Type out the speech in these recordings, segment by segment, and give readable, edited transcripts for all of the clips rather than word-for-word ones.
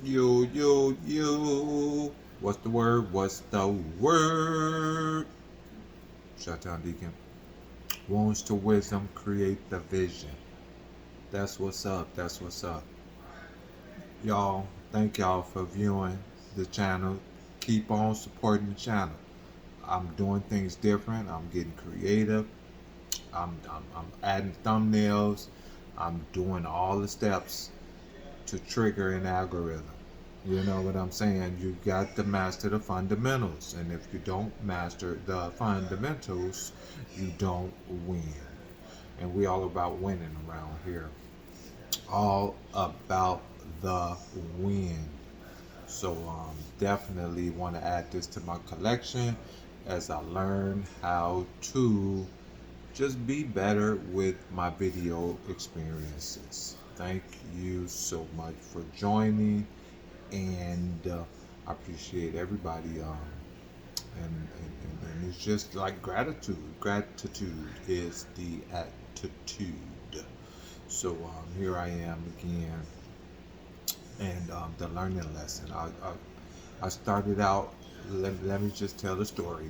Yo. What's the word? What's the word? Shut down, Deacon. Wounds to wisdom create the vision. That's what's up. That's what's up. Y'all, thank y'all for viewing the channel. Keep on supporting the channel. I'm doing things different. I'm getting creative. I'm adding thumbnails. I'm doing all the steps to trigger an algorithm. You know what I'm saying? You got to master the fundamentals. And if you don't master the fundamentals, you don't win. And we all about winning around here. All about the win. So definitely want to add this to my collection as I learn how to just be better with my video experiences. Thank you so much for joining, and I appreciate everybody. And it's just like gratitude. Gratitude is the attitude. So here I am again, and the learning lesson. I started out. Let me just tell the story.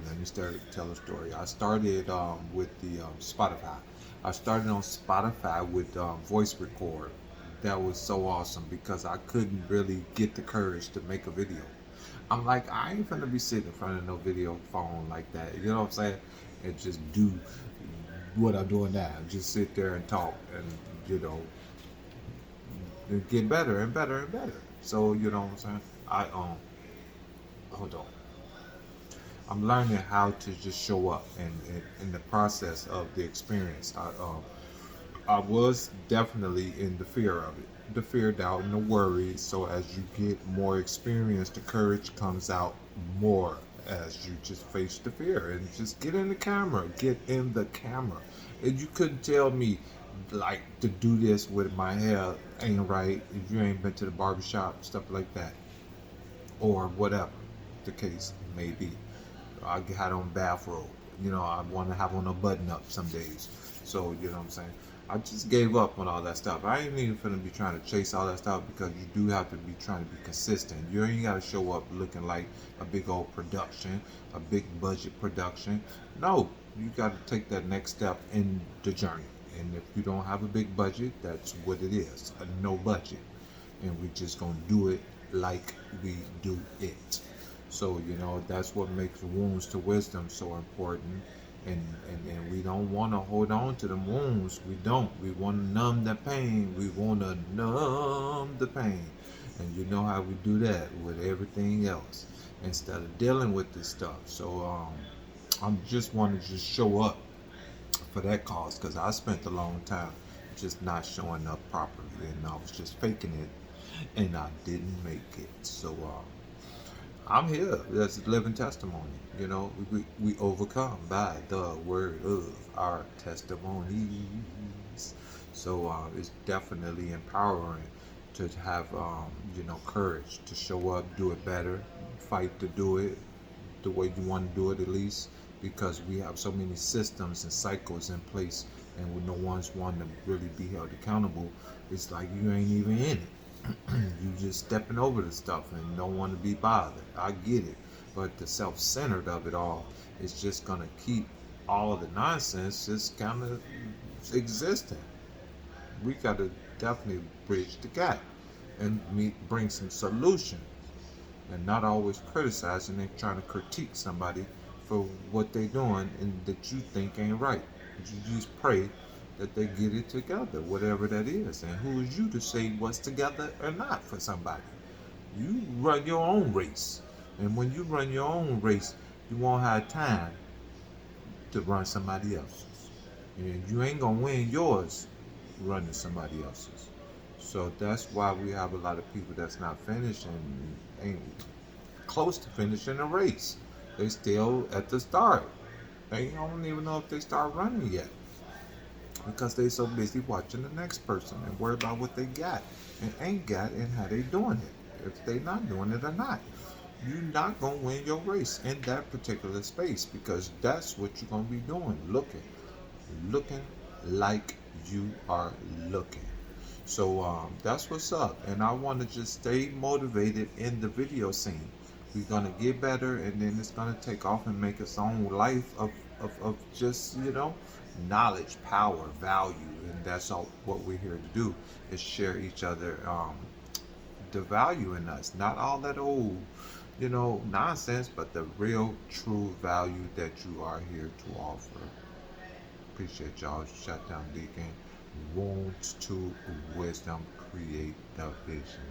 Tell the story. I started with the Spotify. I started on Spotify with voice record. That was so awesome because I couldn't really get the courage to make a video. I'm like, I ain't gonna be sitting in front of no video phone like that. You know what I'm saying? And just do what I'm doing now. Just sit there and talk, and you know, get better and better and better. So you know what I'm saying? I hold on. I'm learning how to just show up and in the process of the experience. I was definitely in the fear of it, the fear, doubt, and the worry. So as you get more experience, the courage comes out more as you just face the fear and just get in the camera, get in the camera. And you couldn't tell me like to do this with my hair ain't right if you ain't been to the barbershop, stuff like that, or whatever the case may be. I had on bathrobe. You know, I want to have on a button up some days. So, you know what I'm saying? I just gave up on all that stuff. I ain't even finna be trying to chase all that stuff because you do have to be trying to be consistent. You ain't got to show up looking like a big old production, a big budget production. No, you got to take that next step in the journey. And if you don't have a big budget, that's what it is, a no budget. And we just gonna do it like we do it. So, you know, that's what makes wounds to wisdom so important. And we don't want to hold on to the wounds. We don't. We want to numb the pain. We want to numb the pain. And you know how we do that with everything else instead of dealing with this stuff. So I'm just want to just show up for that cause because I spent a long time just not showing up properly and I was just faking it and I didn't make it. So I'm here. That's a living testimony. You know, we overcome by the word of our testimonies. So it's definitely empowering to have, you know, courage to show up, do it better, fight to do it the way you want to do it at least, because we have so many systems and cycles in place, and when no one's one to really be held accountable, it's like you ain't even in it. You just stepping over the stuff and don't want to be bothered. I get it, but the self-centered of it all is just gonna keep all the nonsense just kind of existing. We gotta definitely bridge the gap and bring some solution, and not always criticizing and trying to critique somebody for what they doing and that you think ain't right. You just pray that they get it together, whatever that is. And who is you to say what's together or not for somebody? You run your own race. And when you run your own race, you won't have time to run somebody else's. And you ain't gonna win yours running somebody else's. So that's why we have a lot of people that's not finished and ain't close to finishing a race. They still at the start. They don't even know if they start running yet because they so busy watching the next person and worry about what they got and ain't got and how they doing it. If they not doing it or not, you're not gonna win your race in that particular space because that's what you're gonna be doing. Looking like you are looking. So that's what's up. And I want to just stay motivated in the video scene. We're going to get better, and then it's going to take off and make its own life of just, knowledge, power, value. And that's all what we're here to do is share each other the value in us. Not all that old, nonsense, but the real, true value that you are here to offer. Appreciate y'all. Shut down, Deacon. Want to wisdom create the vision.